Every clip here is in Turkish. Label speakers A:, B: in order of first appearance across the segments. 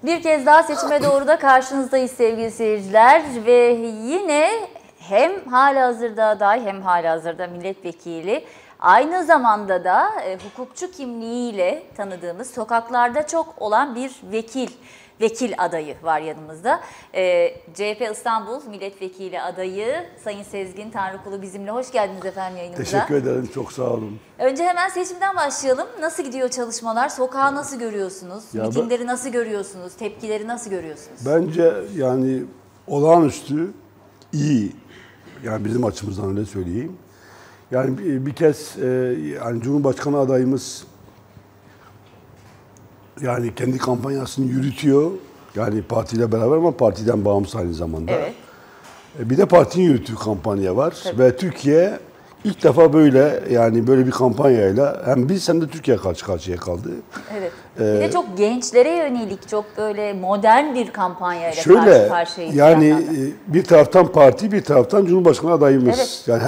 A: Bir kez daha seçime doğru da karşınızdayız sevgili seyirciler ve yine hem halihazırda aday hem halihazırda milletvekili, aynı zamanda da hukukçu kimliğiyle tanıdığımız, sokaklarda çok olan bir vekil adayı var yanımızda. CHP İstanbul Milletvekili adayı Sayın Sezgin Tanrıkulu bizimle. Hoş geldiniz efendim yayınımıza.
B: Teşekkür ederim, çok sağ olun.
A: Önce hemen seçimden başlayalım. Nasıl gidiyor çalışmalar? Sokağı nasıl görüyorsunuz? Mitingleri nasıl görüyorsunuz? Tepkileri nasıl görüyorsunuz?
B: Bence yani olağanüstü iyi. Yani bizim açımızdan öyle söyleyeyim. Yani bir kez yani Cumhurbaşkanı adayımız yani kendi kampanyasını yürütüyor. Yani partiyle beraber ama partiden bağımsız aynı zamanda.
A: Evet.
B: Bir de partinin yürüttüğü kampanya var. Tabii. Ve Türkiye ilk defa böyle bir kampanyayla hem biz hem de Türkiye karşı karşıya kaldı.
A: Evet. Bir de çok gençlere yönelik çok böyle modern bir kampanyayla karşı karşıyayız.
B: Yani bir taraftan parti, bir taraftan Cumhurbaşkanı adayımız. Evet. Yani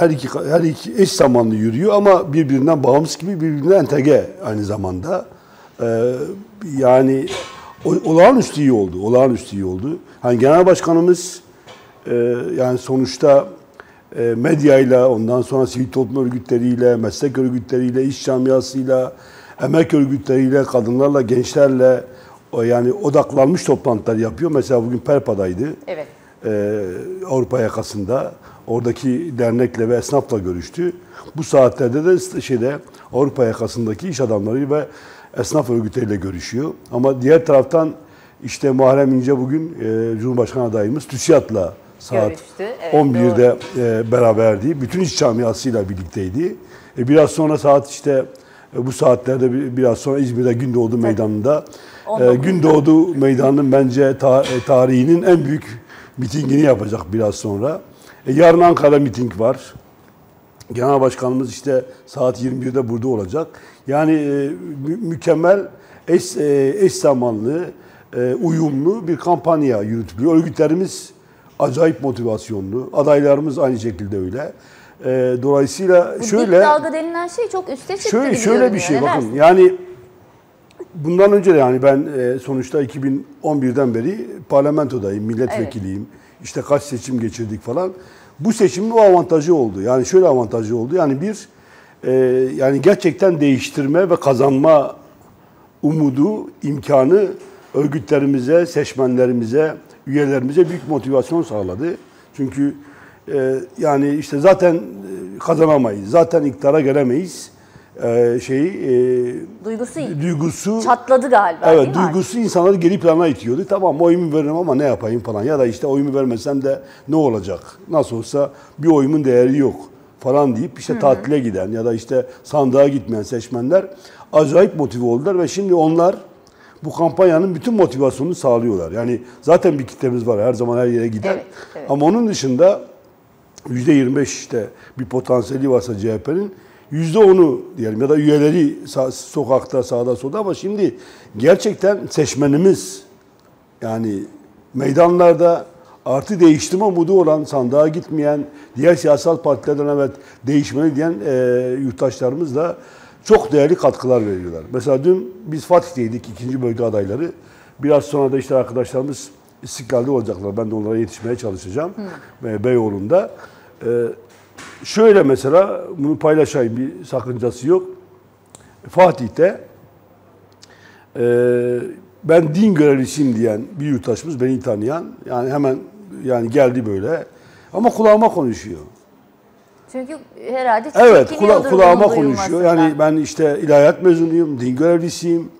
B: her iki eş zamanlı yürüyor ama birbirinden bağımsız gibi birbirine entegre aynı zamanda. Yani olağanüstü iyi oldu. Olağanüstü iyi oldu. Hani Genel Başkanımız yani sonuçta medyayla, ondan sonra sivil toplum örgütleriyle, meslek örgütleriyle, iş camiasıyla, emek örgütleriyle, kadınlarla, gençlerle yani odaklanmış toplantılar yapıyor. Mesela bugün Perpa'daydı. Evet. Avrupa yakasında. Oradaki dernekle ve esnafla görüştü. Bu saatlerde de Avrupa yakasındaki iş adamları ve esnaf örgütleriyle görüşüyor. Ama diğer taraftan işte Muharrem İnce bugün Cumhurbaşkanı adayımız TÜSİAD'la saat evet, 11'de beraberdi. Bütün iş camiasıyla birlikteydi. Biraz sonra saat bu saatlerde biraz sonra İzmir'de Gündoğdu Meydanı'nda Gündoğdu Meydanı'nın bence tarihinin en büyük mitingini yapacak biraz sonra. Yarın Ankara miting var. Genel Başkanımız saat 21'de burada olacak. Yani mükemmel, eş zamanlı, uyumlu bir kampanya yürütülüyor. Örgütlerimiz acayip motivasyonlu. Adaylarımız aynı şekilde öyle. Dolayısıyla
A: bu dip dalga denilen şey çok üste çıktı gibi
B: şöyle bir şey bakın. Yani bundan önce de yani ben sonuçta 2011'den beri parlamentodayım, milletvekiliyim. Evet. İşte kaç seçim geçirdik falan. Bu seçimin o avantajı oldu. Yani şöyle avantajı oldu. Yani yani gerçekten değiştirme ve kazanma umudu, imkanı örgütlerimize, seçmenlerimize, üyelerimize büyük motivasyon sağladı. Çünkü yani zaten kazanamayız, zaten iktidara gelemeyiz. Duygusu
A: çatladı galiba.
B: Evet, duygusu insanları geri plana itiyordu. Tamam, oyumu veririm ama ne yapayım falan. Ya da oyumu vermesem de ne olacak? Nasıl olsa bir oyumun değeri yok falan deyip tatile giden ya da sandığa gitmeyen seçmenler acayip motive oldular ve şimdi onlar bu kampanyanın bütün motivasyonunu sağlıyorlar. Yani zaten bir kitlemiz var her zaman her yere giden. Evet, evet. Ama onun dışında %25 bir potansiyeli varsa CHP'nin %10'u diyelim ya da üyeleri sokakta, sağda solda ama şimdi gerçekten seçmenimiz yani meydanlarda artı değiştirme umudu olan, sandığa gitmeyen, diğer siyasal partilerden evet değişmeli diyen yurttaşlarımız da çok değerli katkılar veriyorlar. Mesela dün biz Fatih'teydik, 2. bölge adayları. Biraz sonra da arkadaşlarımız İstiklal'de olacaklar. Ben de onlara yetişmeye çalışacağım. Beyoğlu'nda. Şöyle mesela, bunu paylaşayım, bir sakıncası yok. Fatih'te ben din görevlisiyim diyen bir yurttaşımız, beni tanıyan, yani hemen geldi böyle ama kulağıma konuşuyor.
A: Çünkü herhalde
B: evet, kulağıma konuşuyor. Yani ben ilahiyat mezunuyum, din görevlisiyim.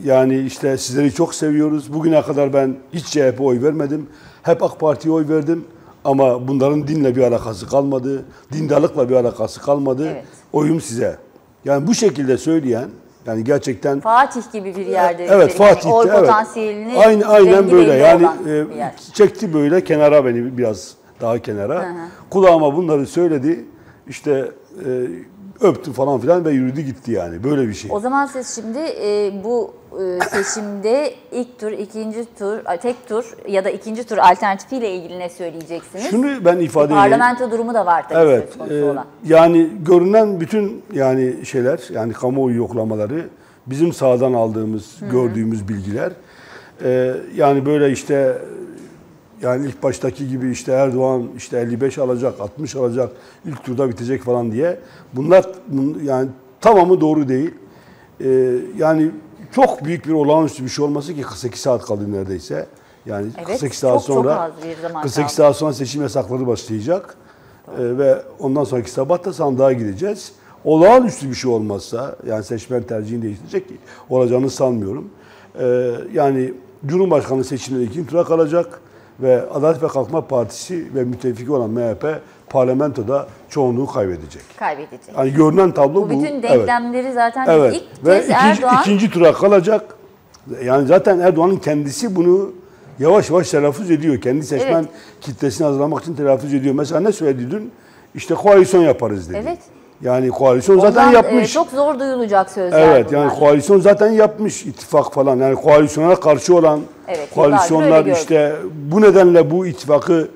B: Yani sizleri çok seviyoruz. Bugüne kadar ben hiç CHP oy vermedim. Hep AK Parti'ye oy verdim. Ama bunların dinle bir alakası kalmadı. Dindarlıkla bir alakası kalmadı. Evet. Oyum size. Yani bu şekilde söyleyen, yani gerçekten
A: Fatih gibi bir yerde.
B: Evet, Fatih'te.
A: Oy potansiyelini
B: aynen böyle. Yani çekti böyle kenara, beni biraz daha kenara. Hı hı. Kulağıma bunları söyledi. Öptü falan filan ve yürüdü gitti yani. Böyle bir şey.
A: O zaman siz şimdi bu seçimde ilk tur, ikinci tur, tek tur ya da ikinci tur alternatifiyle ilgili ne söyleyeceksiniz?
B: Şunu ben ifade edeyim.
A: Parlamento durumu da var tabii.
B: Evet. Yani görünen bütün şeyler, yani kamuoyu yoklamaları, bizim sahadan aldığımız, gördüğümüz bilgiler. Yani böyle işte yani ilk baştaki gibi işte Erdoğan işte 55 alacak, 60 alacak, ilk turda bitecek falan diye. Bunlar yani tamamı doğru değil. Yani çok büyük bir olağanüstü bir şey olması ki 48 saat kaldı neredeyse. Yani
A: Evet,
B: 48 saat sonra
A: çok az bir zaman
B: 48
A: kaldı.
B: saat sonra seçim yasakları başlayacak. Ve ondan sonraki sabah da sandığa gideceğiz. Olağanüstü bir şey olmazsa yani seçmen tercihini değiştirecek olacağını sanmıyorum. Yani Cumhurbaşkanlığı seçimleri ikinci tura kalacak ve Adalet ve Kalkınma Partisi ve müttefiki olan MHP parlamentoda çoğunluğu kaybedecek.
A: Kaybedecek.
B: Yani görünen tablo bu.
A: Bu bütün denklemleri zaten
B: Evet.
A: ilk
B: Ve
A: kez Erdoğan...
B: ikinci tura kalacak. Yani zaten Erdoğan'ın kendisi bunu yavaş yavaş telaffuz ediyor. Kendi seçmen kitlesini hazırlamak için telaffuz ediyor. Mesela ne söyledi dün? İşte koalisyon yaparız dedi.
A: Evet.
B: Yani koalisyon zaten yapmış.
A: Çok zor duyulacak sözler
B: Evet
A: bunlar.
B: yani koalisyon zaten yapmış, ittifak falan. Yani koalisyona karşı olan koalisyonlar işte bu nedenle bu ittifakı,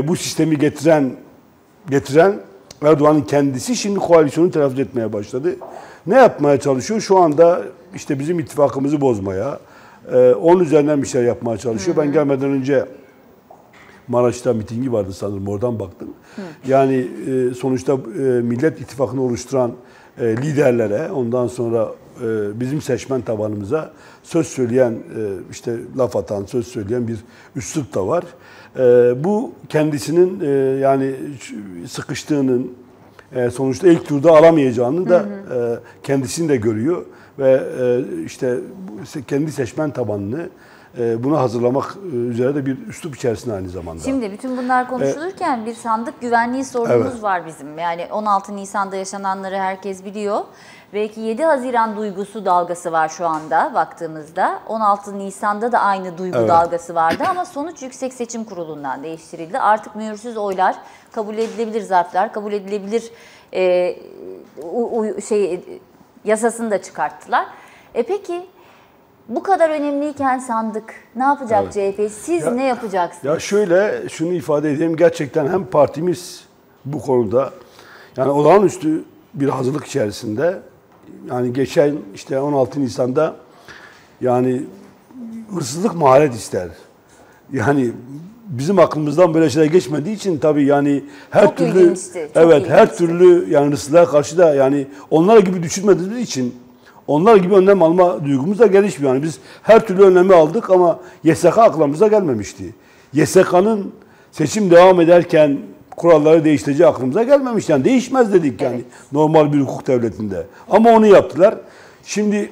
B: bu sistemi getiren Erdoğan'ın kendisi şimdi koalisyonu telaffuz etmeye başladı. Ne yapmaya çalışıyor? Şu anda işte bizim ittifakımızı bozmaya, onun üzerinden bir şey yapmaya çalışıyor. Ben gelmeden önce Maraş'ta mitingi vardı sanırım, oradan baktım. Yani sonuçta Millet İttifakı'nı oluşturan liderlere, ondan sonra bizim seçmen tabanımıza söz söyleyen, işte laf atan, söz söyleyen bir üslup da var. Bu kendisinin yani sıkıştığının, sonuçta ilk turda alamayacağını da kendisini de görüyor. Ve işte kendi seçmen tabanını buna hazırlamak üzere de bir üslup içerisinde aynı zamanda.
A: Şimdi bütün bunlar konuşulurken bir sandık güvenliği sorunumuz var bizim. Yani 16 Nisan'da yaşananları herkes biliyor. Belki 7 Haziran duygusu dalgası var şu anda baktığımızda. 16 Nisan'da da aynı duygu dalgası vardı ama sonuç Yüksek Seçim Kurulu'ndan değiştirildi. Artık mühürsüz oylar, kabul edilebilir zarflar, kabul edilebilir yasasını da çıkarttılar. Peki bu kadar önemliyken sandık ne yapacak CHP? Siz ne yapacaksınız?
B: Ya şöyle şunu ifade edeyim. Gerçekten hem partimiz bu konuda yani olağanüstü bir hazırlık içerisinde. Yani geçen işte 16 Nisan'da yani hırsızlık maharet ister. Yani bizim aklımızdan böyle şeyler geçmediği için tabii yani her
A: çok
B: türlü
A: ilginçti,
B: her türlü yani hırsızlığa karşı da yani onlar gibi düşünmediğimiz için onlar gibi önlem alma duygumuz da gelişmiyor. Yani biz her türlü önlemi aldık ama YSK aklımıza gelmemişti. YSK'nın seçim devam ederken kuralları değiştireceği aklımıza gelmemiş. Yani değişmez dedik yani normal bir hukuk devletinde. Ama onu yaptılar. Şimdi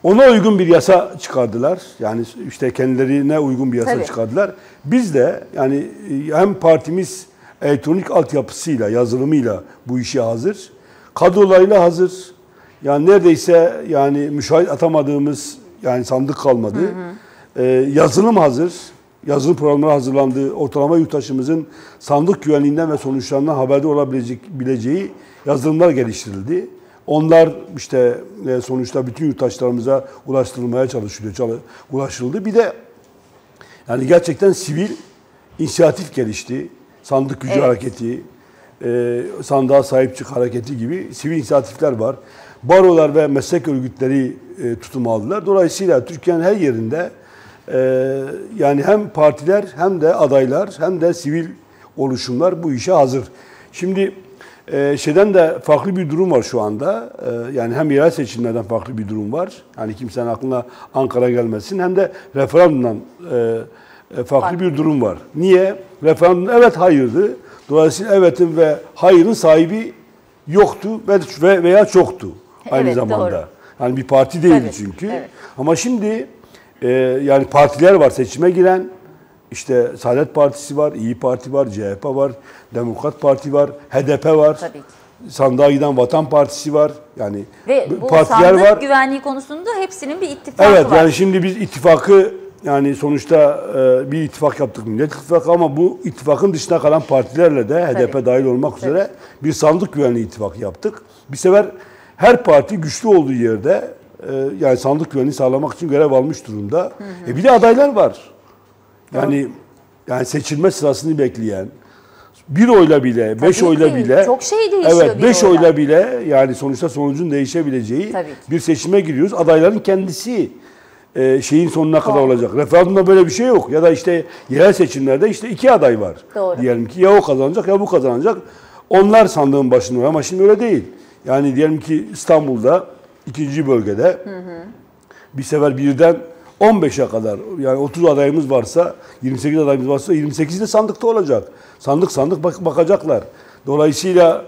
B: ona uygun bir yasa çıkardılar. Yani işte kendilerine uygun bir yasa çıkardılar. Biz de yani hem partimiz elektronik altyapısıyla, yazılımıyla bu işe hazır. Kadrolarıyla hazır. Yani neredeyse yani müşahit atamadığımız yani sandık kalmadı. Yazılım hazır. Yazılım programları hazırlandı. Ortalama yurttaşımızın sandık güvenliğinden ve sonuçlarından haberdar olabileceği yazılımlar geliştirildi. Onlar işte sonuçta bütün yurttaşlarımıza ulaştırılmaya ulaştırıldı. Bir de yani gerçekten sivil inisiyatif gelişti. Sandık gücü hareketi, sandığa sahip çık hareketi gibi sivil inisiyatifler var. Barolar ve meslek örgütleri tutum aldılar. Dolayısıyla Türkiye'nin her yerinde yani hem partiler hem de adaylar hem de sivil oluşumlar bu işe hazır. Şimdi şeyden de farklı bir durum var şu anda. Yani hem yerel seçimlerden farklı bir durum var. Yani kimsenin aklına Ankara gelmesin. Hem de referandumdan farklı bir durum var. Niye? Referandum evet hayırdı. Dolayısıyla evetin ve hayırın sahibi yoktu veya çoktu aynı zamanda. Doğru. Yani bir parti değildi çünkü. Ama şimdi yani partiler var seçime giren. İşte Saadet Partisi var, İyi Parti var, CHP var, Demokrat Parti var, HDP var. Tabii ki. Sandığa giden Vatan Partisi var. Yani
A: ve bu
B: partiler
A: sandık
B: var.
A: Güvenliği konusunda hepsinin bir ittifakı var.
B: Evet yani şimdi biz ittifakı yani sonuçta bir ittifak yaptık Millet İttifakı ama bu ittifakın dışına kalan partilerle de HDP dahil olmak üzere bir sandık güvenliği ittifakı yaptık. Bir sefer her parti güçlü olduğu yerde yani sandık güvenliği sağlamak için görev almış durumda. Bir de adaylar var. Yani seçilme sırasını bekleyen, bir oyla bile, beş oyla bile,
A: çok şey değişiyor.
B: Evet, 5 oyla bile yani sonuçta sonucun değişebileceği bir seçime giriyoruz. Adayların kendisi şeyin sonuna kadar olacak. Referandumda böyle bir şey yok. Ya da işte yerel seçimlerde işte 2 aday var.
A: Doğru.
B: Diyelim ki ya o kazanacak ya bu kazanacak. Onlar sandığın başında var ama şimdi öyle değil. Yani diyelim ki İstanbul'da 2. bölgede bir sefer birden 15'e kadar yani 30 adayımız varsa 28 adayımız varsa 28 de sandıkta olacak. Sandık bakacaklar. Dolayısıyla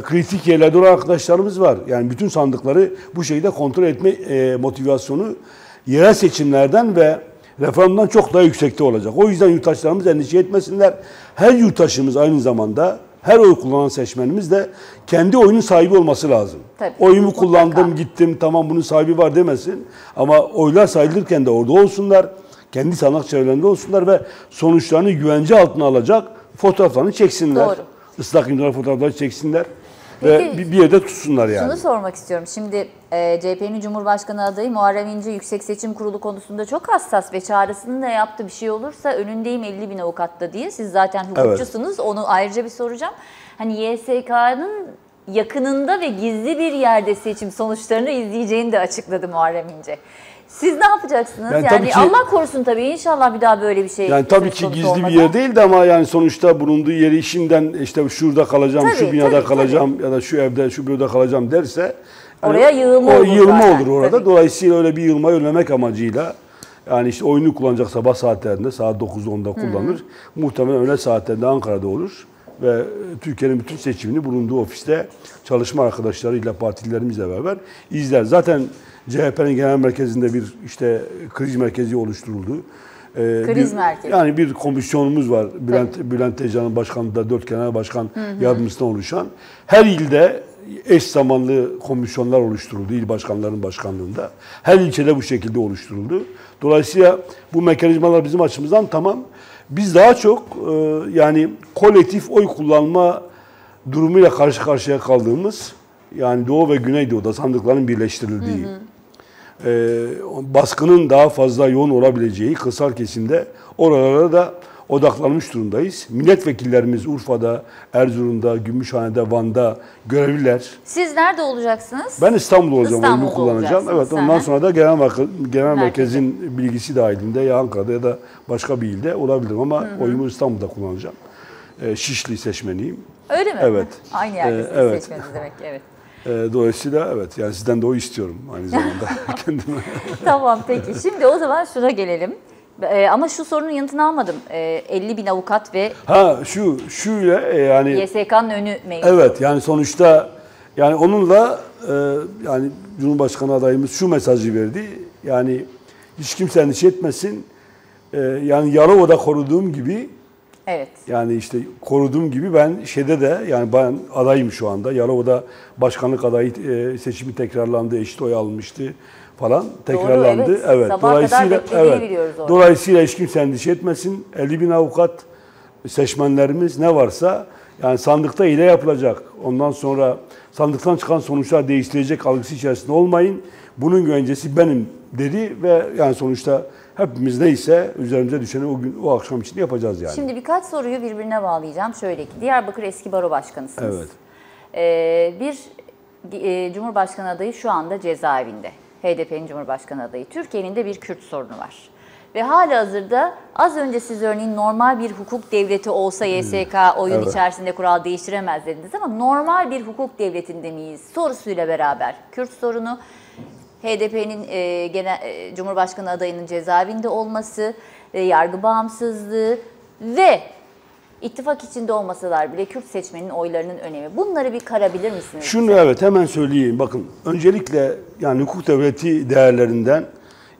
B: kritik yerlerde olan arkadaşlarımız var. Yani bütün sandıkları bu şekilde kontrol etme motivasyonu yerel seçimlerden ve referandumdan çok daha yüksekte olacak. O yüzden yurttaşlarımız endişe etmesinler. Her yurttaşımız aynı zamanda her oy kullanan seçmenimiz de kendi oyunun sahibi olması lazım.
A: Tabii,
B: oyumu kullandım, gittim, tamam bunun sahibi var demesin. Ama oylar sayılırken de orada olsunlar. Kendi sandık çevrelerinde olsunlar ve sonuçlarını güvence altına alacak fotoğraflarını çeksinler.
A: Doğru.
B: Islak imzalı fotoğrafları çeksinler.
A: Peki,
B: ve bir yerde tutsunlar yani.
A: Şunu sormak istiyorum. Şimdi CHP'nin Cumhurbaşkanı adayı Muharrem İnce Yüksek Seçim Kurulu konusunda çok hassas ve çağrısını da yaptı. Bir şey olursa önündeyim 50.000 avukatta diye. Siz zaten hukukçusunuz. Evet. Onu ayrıca bir soracağım. Hani YSK'nın yakınında ve gizli bir yerde seçim sonuçlarını izleyeceğini de açıkladı Muharrem İnce. Siz ne yapacaksınız? Yani Allah korusun tabii, inşallah bir daha böyle bir şey.
B: Yani tabii ki gizli olmadan bir yer değildi ama yani sonuçta bulunduğu yeri işinden işte şurada kalacağım, şu binada kalacağım ya da şu evde, şu büroda kalacağım derse
A: oraya yığılma olur.
B: Yığılma olur orada. Tabii. Dolayısıyla öyle bir yığılmayı önlemek amacıyla yani işte oyunu kullanacak sabah saatlerinde saat 9'da 10'da kullanır. Muhtemelen öğle saatlerinde Ankara'da olur ve Türkiye'nin bütün seçimini bulunduğu ofiste çalışma arkadaşlarıyla, partilerimizle beraber izler. Zaten CHP'nin genel merkezinde bir işte kriz merkezi oluşturuldu.
A: Kriz merkezi.
B: Yani bir komisyonumuz var. Bülent Tezcan'ın başkanlığında 4 genel başkan yardımcısından oluşan. Her ilde eş zamanlı komisyonlar oluşturuldu. İl başkanlarının başkanlığında. Her ilçede bu şekilde oluşturuldu. Dolayısıyla bu mekanizmalar bizim açımızdan tamam. Biz daha çok yani kolektif oy kullanma durumuyla karşı karşıya kaldığımız yani Doğu ve Güneydoğu'da sandıkların birleştirildiği, baskının daha fazla yoğun olabileceği kırsal kesimde oralara da odaklanmış durumdayız. Milletvekillerimiz Urfa'da, Erzurum'da, Gümüşhane'de, Van'da görevliler.
A: Siz nerede olacaksınız?
B: Ben İstanbul'da olacağım, oyumu kullanacağım. Evet, ondan sonra da genel merkezin bilgisi dahilinde ya Ankara'da ya da başka bir ilde olabilirim ama oyumu İstanbul'da kullanacağım. Şişli seçmeniyim.
A: Öyle mi?
B: Evet.
A: Aynı yerde seçmeniz demek ki, evet.
B: Dolayısıyla evet, yani sizden de o istiyorum aynı zamanda kendime.
A: Tamam, peki. Şimdi o zaman şuna gelelim. Ama şu sorunun yanıtını almadım. 50.000 avukat ve
B: şuyla yani
A: YSK'nın önü mevcut.
B: Evet, yani sonuçta yani onunla yani Cumhurbaşkanı adayımız şu mesajı verdi. Yani hiç kimse endişe etmesin. Yani Yalova'da koruduğum gibi,
A: evet.
B: Yani işte koruduğum gibi ben şeyde de yani ben adayım şu anda. Yalova'da başkanlık adayı seçimi tekrarlandı, eşit oy almıştı falan, tekrarlandı.
A: Doğru, evet.
B: Dolayısıyla hiç kimse endişe etmesin. 50.000 avukat seçmenlerimiz ne varsa yani sandıkta hile yapılacak. Ondan sonra sandıktan çıkan sonuçlar değiştirecek algısı içerisinde olmayın. Bunun güvencesi benim dedi ve yani sonuçta hepimiz neyse üzerimize düşeni o akşam için yapacağız yani.
A: Şimdi birkaç soruyu birbirine bağlayacağım. Şöyle ki, Diyarbakır eski baro başkanısınız.
B: Evet.
A: Bir Cumhurbaşkanı adayı şu anda cezaevinde. HDP'nin Cumhurbaşkanı adayı. Türkiye'nin de bir Kürt sorunu var. Ve halihazırda az önce siz örneğin normal bir hukuk devleti olsa YSK oyun içerisinde kural değiştiremez dediniz ama normal bir hukuk devletinde miyiz sorusuyla beraber Kürt sorunu, HDP'nin Cumhurbaşkanı adayının cezaevinde olması, yargı bağımsızlığı ve ittifak içinde olmasalar bile Kürt seçmenin oylarının önemi. Bunları bir karabilir misiniz?
B: Şunu evet hemen söyleyeyim. Bakın öncelikle yani hukuk devleti değerlerinden,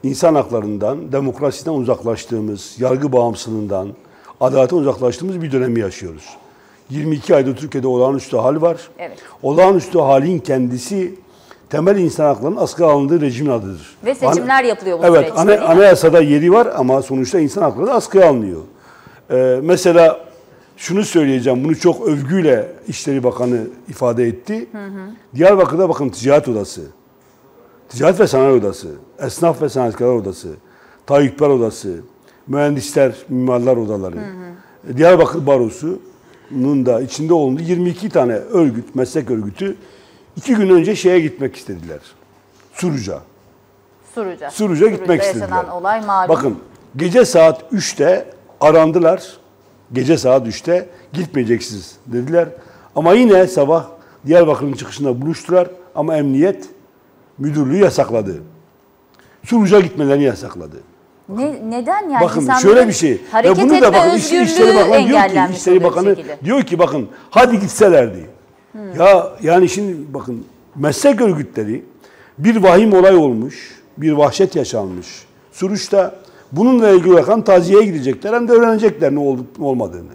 B: insan haklarından, demokrasiden uzaklaştığımız, yargı bağımsızlığından, adaletten uzaklaştığımız bir dönemi yaşıyoruz. 22 ayda Türkiye'de olağanüstü hal var.
A: Evet.
B: Olağanüstü halin kendisi temel insan haklarının askıya alındığı rejimin adıdır.
A: Ve seçimler yapılıyor bu
B: süreçte.
A: Evet,
B: anayasada yeri var ama sonuçta insan hakları da askıya alınıyor. Mesela şunu söyleyeceğim, bunu çok övgüyle İçişleri Bakanı ifade etti. Diyarbakır'da bakın ticaret odası, ticaret ve sanayi odası, esnaf ve sanatkarlar odası, tayyipler odası, mühendisler, mimarlar odaları, Diyarbakır Barosu'nun da içinde olduğu 22 tane meslek örgütü 2 gün önce şeye gitmek istediler. Suruç'a. Suruç'a gitmek istediler.
A: Yaşanan olay malum.
B: Bakın gece saat 3'te arandılar. Gece saat 3'te gitmeyeceksiniz dediler. Ama yine sabah Diyarbakır'ın çıkışında buluştular ama emniyet müdürlüğü yasakladı. Suruç'a gitmelerini yasakladı.
A: Neden yani?
B: Bakın şöyle bir şey.
A: Hareket
B: bunu
A: etme
B: da bakın
A: özgürlüğü engellenmiş
B: İçişleri Bakanı diyor ki bakın hadi gitselerdi. Ya yani şimdi bakın meslek örgütleri bir vahim olay olmuş, bir vahşet yaşanmış. Suruç'ta bununla ilgili olarak taziyeye gidecekler hem de öğrenecekler ne olup ne olmadığını.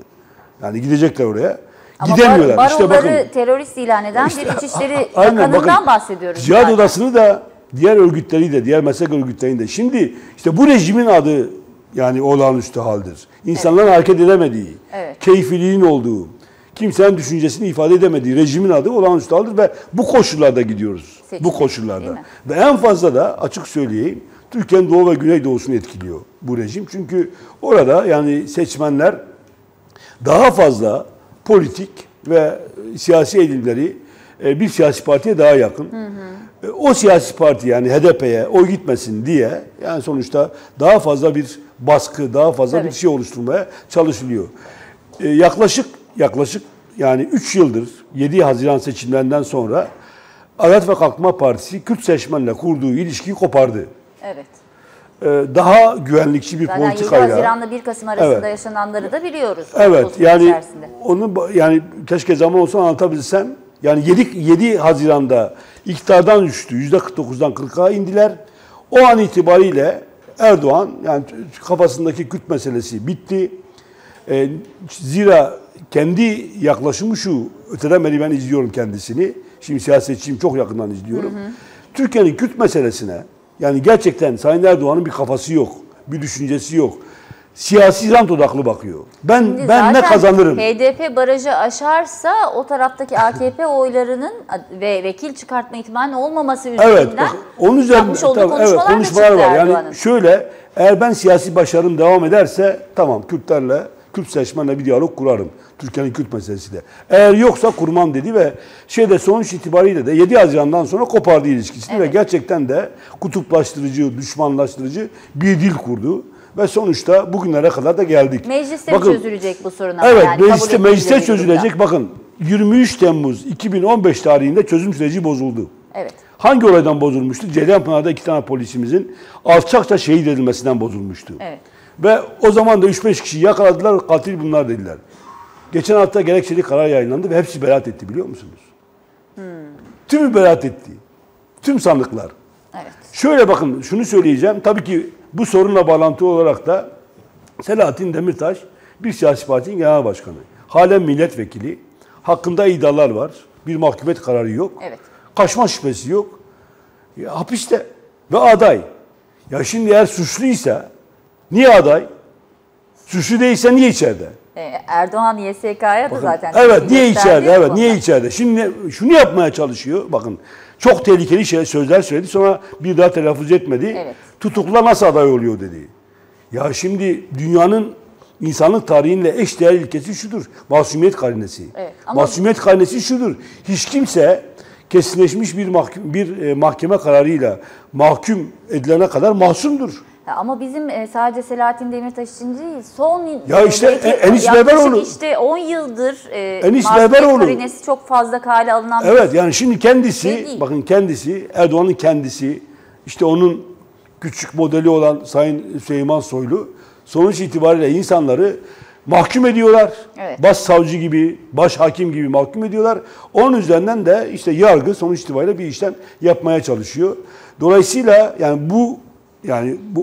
B: Yani gidecekler oraya.
A: Ama
B: gidemiyorlar.
A: Baroları terörist ilan eden bir İçişleri Bakanı'ndan bahsediyoruz.
B: Cihad Odası'nı da diğer örgütleri de, diğer meslek örgütlerini de. Şimdi işte bu rejimin adı yani olağanüstü haldir. İnsanların hareket edemediği, keyfiliğin olduğu, kimsenin düşüncesini ifade edemediği rejimin adı olağanüstü haldir ve bu koşullarda gidiyoruz. Bu koşullarda. Ve en fazla da açık söyleyeyim Türkiye'nin doğu ve güneydoğusunu etkiliyor bu rejim. Çünkü orada yani seçmenler daha fazla politik ve siyasi eğilimleri bir siyasi partiye daha yakın. O siyasi parti yani HDP'ye oy gitmesin diye yani sonuçta daha fazla bir baskı, daha fazla bir şey oluşturmaya çalışılıyor. Yaklaşık yani 3 yıldır 7 Haziran seçimlerinden sonra Adalet ve Kalkınma Partisi Kürt seçmenle kurduğu ilişkiyi kopardı.
A: Evet.
B: Daha güvenlikçi bir politikayla.
A: 7 Haziran'la 1 Kasım arasında yaşananları da biliyoruz.
B: Evet yani onu yani keşke zaman olsa anlatabilsem. Yani 7 Haziran'da iktidardan düştü. %49'dan 40'a indiler. O an itibariyle Erdoğan yani kafasındaki Kürt meselesi bitti. Zira kendi yaklaşımı şu, öteden beri ben izliyorum kendisini. Şimdi siyasetçiyim, çok yakından izliyorum. Türkiye'nin Kürt meselesine yani gerçekten Sayın Erdoğan'ın bir kafası yok, bir düşüncesi yok. Siyasi rant odaklı bakıyor. Ben ne kazanırım?
A: HDP barajı aşarsa o taraftaki AKP oylarının ve vekil çıkartma ihtimalinin olmaması üzerinden
B: onun üzerinde konuşmalar var. Yani şöyle eğer ben siyasi başarım devam ederse tamam Kürt seçmenle bir diyalog kurarım. Türkiye'nin Kürt meselesiyle. Eğer yoksa kurmam dedi ve sonuç itibariyle de 7 Haziran'dan sonra kopardı ilişkisini ve gerçekten de kutuplaştırıcı, düşmanlaştırıcı bir dil kurdu. Ve sonuçta bugünlere kadar da geldik.
A: Mecliste mi çözülecek bu sorun?
B: Evet, yani mecliste çözülecek. Bakın 23 Temmuz 2015 tarihinde çözüm süreci bozuldu.
A: Evet.
B: Hangi olaydan bozulmuştu? Ceylanpınar'da 2 tane polisimizin alçakça şehit edilmesinden bozulmuştu.
A: Evet.
B: Ve o zaman da 3-5 kişiyi yakaladılar, katil bunlar dediler. Geçen hafta gerekçeli karar yayınlandı ve hepsi beraat etti biliyor musunuz? Tümü beraat etti. Tüm sanıklar.
A: Evet.
B: Şöyle bakın şunu söyleyeceğim. Tabii ki bu sorunla bağlantılı olarak da Selahattin Demirtaş bir siyasi partinin genel başkanı. Halen milletvekili. Hakkında iddialar var. Bir mahkumiyet kararı yok.
A: Evet.
B: Kaçma şüphesi yok. Hapiste ve aday. Ya şimdi eğer suçluysa niye aday? Suçlu değilse niye içeride?
A: Erdoğan YSK'ya da zaten.
B: Evet niye içeride? Evet niye içeride? Şimdi şunu yapmaya çalışıyor. Bakın çok tehlikeli sözler söyledi. Sonra bir daha telaffuz etmedi.
A: Evet.
B: Tutuklular nasıl aday oluyor dedi. Ya şimdi dünyanın insanlık tarihinde eşdeğer ilkesi şudur. Masumiyet karinesi.
A: Evet, ama
B: masumiyet karinesi şudur. Hiç kimse kesinleşmiş bir mahkeme kararıyla mahkum edilene kadar masumdur.
A: Ama bizim sadece Selahattin Demirtaş için değil, son
B: Enis Berberoğlu
A: işte 10 yıldır
B: Berberoğlu
A: karinesi çok fazla kale alınan
B: evet yani şimdi kendisi bakın kendisi Erdoğan'ın kendisi işte onun küçük modeli olan Sayın Süleyman Soylu sonuç itibariyle insanları mahkum ediyorlar. Evet. Başsavcı gibi, baş hakim gibi mahkum ediyorlar. Onun üzerinden de işte yargı sonuç itibariyle bir işlem yapmaya çalışıyor. Dolayısıyla yani bu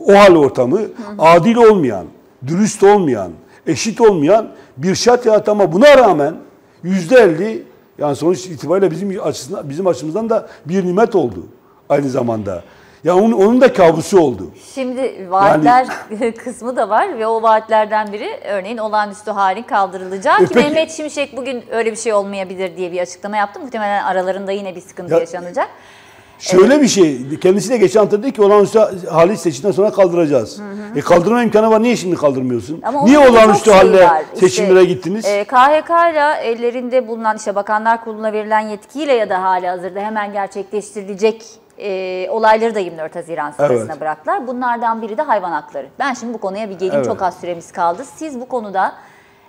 B: o hal ortamı adil olmayan, dürüst olmayan, eşit olmayan bir şart yarattı ama buna rağmen %50 yani sonuç itibariyle bizim açımızdan da bir nimet oldu aynı zamanda. Ya onun da kabusu oldu.
A: Şimdi vaatler kısmı da var ve o vaatlerden biri örneğin olağanüstü halin kaldırılacağı ki
B: peki,
A: Mehmet Şimşek bugün öyle bir şey olmayabilir diye bir açıklama yaptı. Muhtemelen aralarında yine bir sıkıntı yaşanacak.
B: Şöyle bir şey, kendisi de geçen hafta dedi ki olağanüstü hali seçimden sonra kaldıracağız. Kaldırma imkanı var, niye şimdi kaldırmıyorsun?
A: Ama
B: niye olağanüstü halle seçimlere gittiniz?
A: KHK ile ellerinde bulunan Bakanlar Kurulu'na verilen yetkiyle ya da hali hazırda hemen gerçekleştirilecek olayları da 24 Haziran sırasına
B: Evet.
A: bıraktılar. Bunlardan biri de hayvan hakları. Ben şimdi bu konuya bir geleyim.
B: Evet.
A: Çok az süremiz kaldı. Siz bu konuda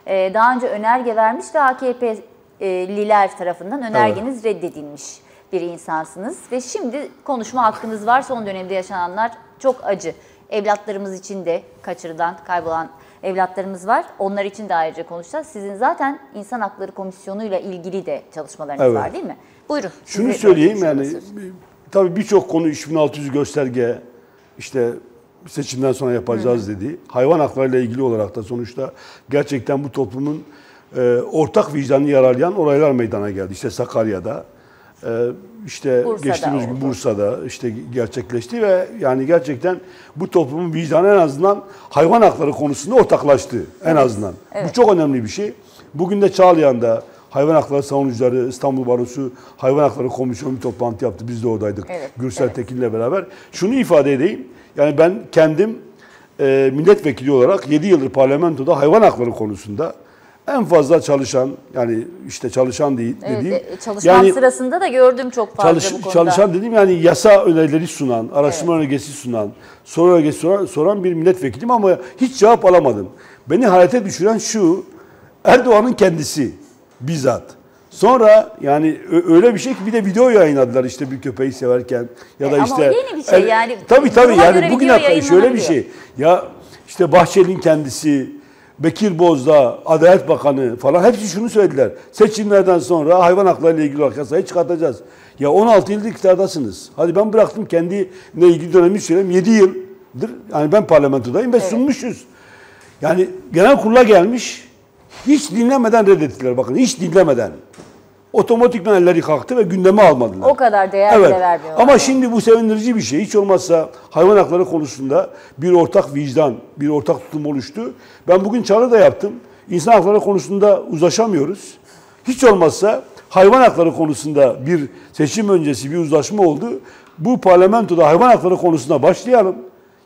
A: daha önce önerge vermiş ve AKP'liler tarafından önergeniz reddedilmiş bir insansınız. Ve şimdi konuşma hakkınız var. Son dönemde yaşananlar çok acı. Evlatlarımız için de kaçırılan, kaybolan evlatlarımız var. Onlar için de ayrıca konuşacağız. Sizin zaten İnsan Hakları Komisyonu'yla ilgili de çalışmalarınız
B: Evet.
A: var değil mi? Buyurun.
B: Şunu
A: Sizi
B: söyleyeyim
A: bırakayım,
B: yani
A: söz.
B: tabii birçok konu 3600 gösterge işte seçimden sonra yapacağız dedi. Hayvan haklarıyla ilgili olarak da sonuçta gerçekten bu toplumun ortak vicdanını yaralayan olaylar meydana geldi. İşte Sakarya'da, işte
A: Bursa'da
B: geçtiğimiz gün
A: oldu.
B: Bursa'da işte gerçekleşti ve yani gerçekten bu toplumun vicdanı en azından hayvan hakları konusunda ortaklaştı en azından.
A: evet.
B: Bu çok önemli bir şey. Bugün de Çağlayan'da hayvan hakları savunucuları, İstanbul Barosu Hayvan Hakları Komisyonu bir toplantı yaptı. Biz de oradaydık.
A: Evet,
B: Gürsel
A: evet.
B: Tekin'le beraber. Şunu ifade edeyim. Yani ben kendim milletvekili olarak 7 yıldır parlamentoda hayvan hakları konusunda en fazla çalışan, yani işte çalışan değil dediğim.
A: Evet, çalışmam sırasında da gördüm çok fazla bu konuda.
B: Çalışan dediğim yani yasa önerileri sunan, araştırma önergesi sunan, soru önergesi soran bir milletvekilim ama hiç cevap alamadım. Beni hayrete düşüren şu, Erdoğan'ın kendisi bizzat. Sonra yani öyle bir şey ki bir de video yayınladılar işte bir köpeği severken ya da
A: ama
B: işte.
A: yeni bir şey yani.
B: Tabii
A: Duruma göre
B: yani bugün
A: video
B: şöyle bir
A: yayınlanabiliyor.
B: şey. Ya işte Bahçeli'nin kendisi, Bekir Bozdağ, Adalet Bakanı falan hepsi şunu söylediler. Seçimlerden sonra hayvan hakları ile ilgili olarak yasayı çıkartacağız. Ya 16 yıldır iktidardasınız. Hadi ben bıraktım kendine ilgili dönemi söyleyeyim. 7 yıldır yani ben parlamentodayım ve sunmuşuz. Yani genel kurula gelmiş. Hiç dinlemeden reddettiler bakın. Hiç dinlemeden. Otomatikman elleri kalktı ve gündeme almadılar.
A: O kadar değer bile vermiyorlar.
B: Ama şimdi bu sevindirici bir şey. Hiç olmazsa hayvan hakları konusunda bir ortak vicdan, bir ortak tutum oluştu. Ben bugün çağrı da yaptım. İnsan hakları konusunda uzlaşamıyoruz. Hiç olmazsa hayvan hakları konusunda bir seçim öncesi bir uzlaşma oldu. Bu parlamentoda hayvan hakları konusunda başlayalım.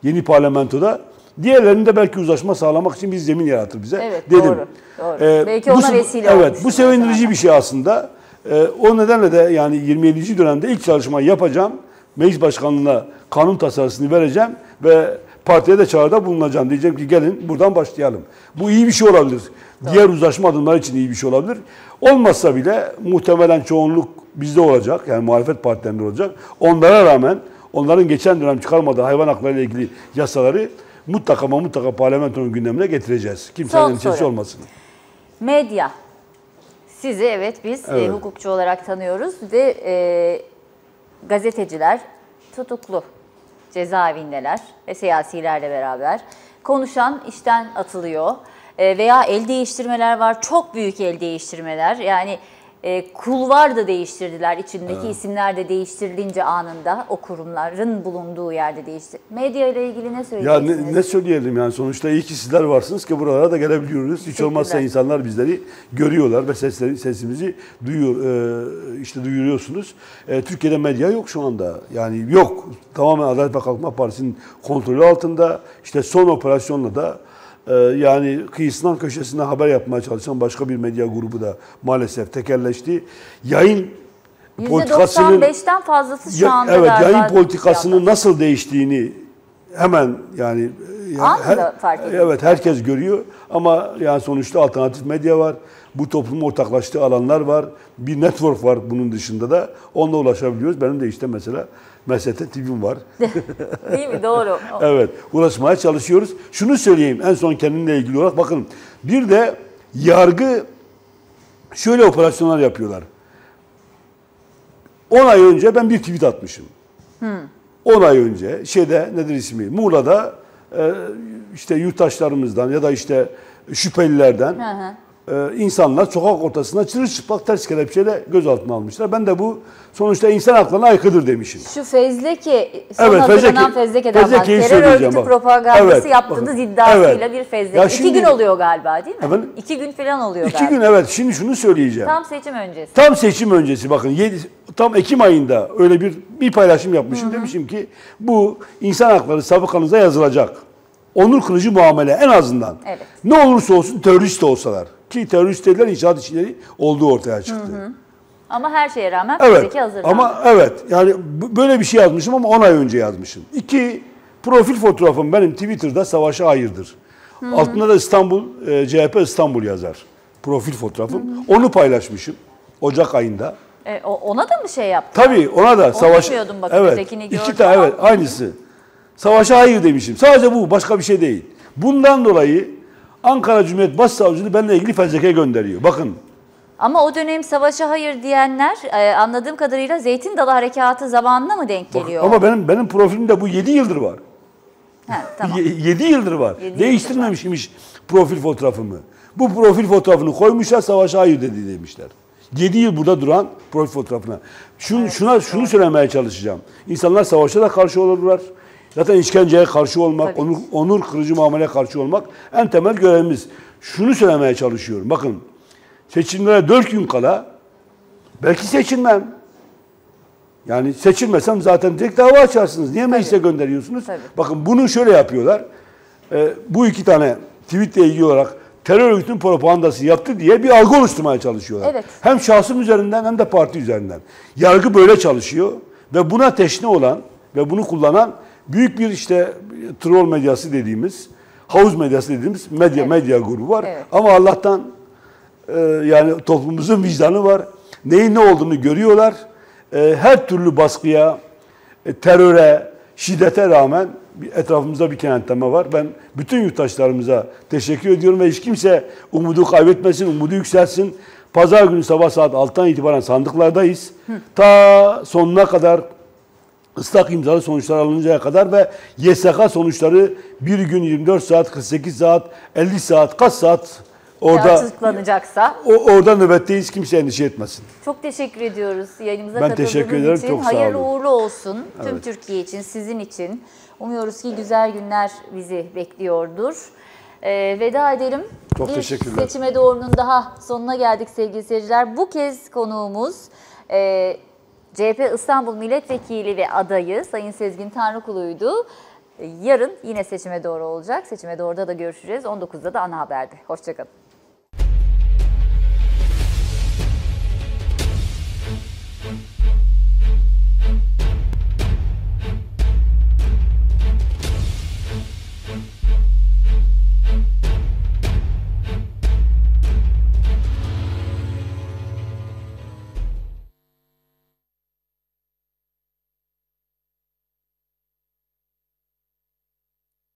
B: Yeni parlamentoda. Diğerlerinde belki uzlaşma sağlamak için bir zemin yaratır bize
A: Evet,
B: dedim.
A: doğru. Belki ona vesile
B: Evet,
A: olmuştur
B: bu sevindirici
A: zaten.
B: bir şey aslında. O nedenle de yani 27. dönemde ilk çalışmayı yapacağım. Meclis Başkanlığı'na kanun tasarısını vereceğim ve partiye de çağrıda bulunacağım. Diyeceğim ki gelin buradan başlayalım. Bu iyi bir şey olabilir. Doğru. Diğer uzlaşma adımları için iyi bir şey olabilir. Olmazsa bile muhtemelen çoğunluk bizde olacak. Yani muhalefet partilerinde olacak. Onlara rağmen onların geçen dönem çıkarmadığı hayvan hakları ile ilgili yasaları mutlaka ama mutlaka parlamentonun gündemine getireceğiz. Kimsenin endişesi olmasın.
A: Medya. Sizi evet biz hukukçu olarak tanıyoruz ve gazeteciler tutuklu, cezaevindeler ve siyasilerle beraber konuşan işten atılıyor veya el değiştirmeler var, çok büyük el değiştirmeler yani kulvar da değiştirdiler, içindeki isimler de değiştirilince anında o kurumların bulunduğu yerde değişti. Medya ile ilgili ne söyleyeceksiniz?
B: Ya ne söyleyelim yani sonuçta iyi ki sizler varsınız ki buralara da gelebiliyoruz. Hiç olmazsa insanlar bizleri görüyorlar ve sesimizi duyuruyorsunuz. Türkiye'de medya yok şu anda. Yani yok. Tamamen Adalet ve Kalkınma Partisi'nin kontrolü altında. İşte son operasyonla da yani kıyısından köşesine haber yapmaya çalışan başka bir medya grubu da maalesef tekelleşti. Yayın politikasının
A: %95'ten fazlası şu anda
B: evet
A: galiba.
B: yayın politikasının nasıl değiştiğini hemen yani
A: anında fark ediyor.
B: Evet herkes görüyor ama yani sonuçta alternatif medya var. Bu toplumun ortaklaştığı alanlar var. Bir network var bunun dışında da. Onunla ulaşabiliyoruz. Benim de işte mesela Mesete TV'm var.
A: Değil mi? Doğru.
B: Evet. Ulaşmaya çalışıyoruz. Şunu söyleyeyim en son kendimle ilgili olarak. Bakın bir de yargı şöyle operasyonlar yapıyorlar. 10 ay önce ben bir tweet atmışım. 10 ay önce nedir ismi? Muğla'da işte yurttaşlarımızdan ya da işte şüphelilerden insanlar sokak ortasında çırılçıplak ters kelepçeyle gözaltına almışlar. Ben de bu sonuçta insan haklarına aykırıdır demişim.
A: Şu fezleke, son hazırlanan fezlekeden
B: fezlekeyi
A: terör örgütü
B: söyleyeceğim,
A: propagandası yaptığınız iddiasıyla bir fezleke.
B: Ya
A: 2 gün oluyor galiba değil mi?
B: Efendim?
A: 2 gün falan oluyor
B: 2
A: galiba.
B: gün evet. Şimdi şunu söyleyeceğim.
A: Tam seçim öncesi.
B: Tam seçim öncesi bakın tam Ekim ayında öyle bir paylaşım yapmışım. Demişim ki bu insan hakları sabıkanıza yazılacak. Onur kırıcı muamele en azından.
A: Evet.
B: Ne olursa olsun terörist de olsalar. Ki terörist dediler inşaat işçileri olduğu ortaya çıktı.
A: Ama her şeye rağmen
B: Evet.
A: fiziki hazırlandı.
B: Ama evet yani böyle bir şey yazmışım ama 10 ay önce yazmışım. 2 profil fotoğrafım benim Twitter'da Savaş'a hayırdır. Altında da İstanbul CHP İstanbul yazar. Profil fotoğrafım. Onu paylaşmışım Ocak ayında.
A: Ona da mı şey yaptın?
B: Tabii ona da Savaş.
A: Bilmiyordum bakın,
B: Evet.
A: ötekini gördüm
B: 2 tane
A: ama.
B: evet aynısı. Savaş'a hayır demişim. Sadece bu, başka bir şey değil. Bundan dolayı Ankara Cumhuriyet Başsavcılığı benimle ilgili fezleke gönderiyor. Bakın.
A: Ama o dönem savaşa hayır diyenler anladığım kadarıyla Zeytin Dalı Harekatı zamanına mı denk geliyor?
B: Ama benim profilimde bu 7 yıldır var.
A: Tamam.
B: 7 yıldır var.
A: 7
B: Değiştirmemişmiş profil fotoğrafımı. Bu profil fotoğrafını koymuşlar, Savaş'a hayır dedi demişler. 7 yıl burada duran profil fotoğrafına. Şunu söylemeye çalışacağım. İnsanlar savaşa da karşı olurlar. Zaten işkenceye karşı olmak, onur kırıcı muameleye karşı olmak en temel görevimiz. Şunu söylemeye çalışıyorum. Bakın, seçimlere 4 gün kala belki seçilmem. Yani seçilmesem zaten direkt dava açarsınız. Niye meclise gönderiyorsunuz?
A: Tabii.
B: Bakın bunu şöyle yapıyorlar. Bu 2 tane tweetle ilgili olarak terör örgütünün propagandası yaptı diye bir algı oluşturmaya çalışıyorlar.
A: Evet.
B: Hem şahsım üzerinden hem de parti üzerinden. Yargı böyle çalışıyor ve buna teşne olan ve bunu kullanan büyük bir işte troll medyası dediğimiz, havuz medyası dediğimiz medya grubu var.
A: Evet.
B: Ama Allah'tan yani toplumumuzun vicdanı var. Neyin ne olduğunu görüyorlar. Her türlü baskıya, teröre, şiddete rağmen etrafımızda bir kenetleme var. Ben bütün yurttaşlarımıza teşekkür ediyorum ve hiç kimse umudu kaybetmesin, umudu yükselsin. Pazar günü sabah saat 6'dan itibaren sandıklardayız. Ta sonuna kadar ıslak imzalı sonuçlar alıncaya kadar ve YSK sonuçları bir gün 24 saat, 48 saat, 50 saat, kaç saat orada
A: açıklanacaksa.
B: Orada nöbetteyiz, kimse endişe etmesin.
A: Çok teşekkür ediyoruz yayınımıza
B: Ben
A: katıldığınız
B: teşekkür ederim,
A: için.
B: çok sağ
A: Hayırlı
B: olun.
A: uğurlu olsun tüm
B: Evet.
A: Türkiye için, sizin için. Umuyoruz ki güzel günler bizi bekliyordur. Veda edelim.
B: Çok
A: bir
B: teşekkürler.
A: Seçime Doğru'nun daha sonuna geldik sevgili seyirciler. Bu kez konuğumuz CHP İstanbul Milletvekili ve adayı Sayın Sezgin Tanrıkulu'ydu. Yarın yine Seçime Doğru olacak. Seçime Doğru'da da görüşeceğiz. 19'da da Ana Haber'de. Hoşçakalın.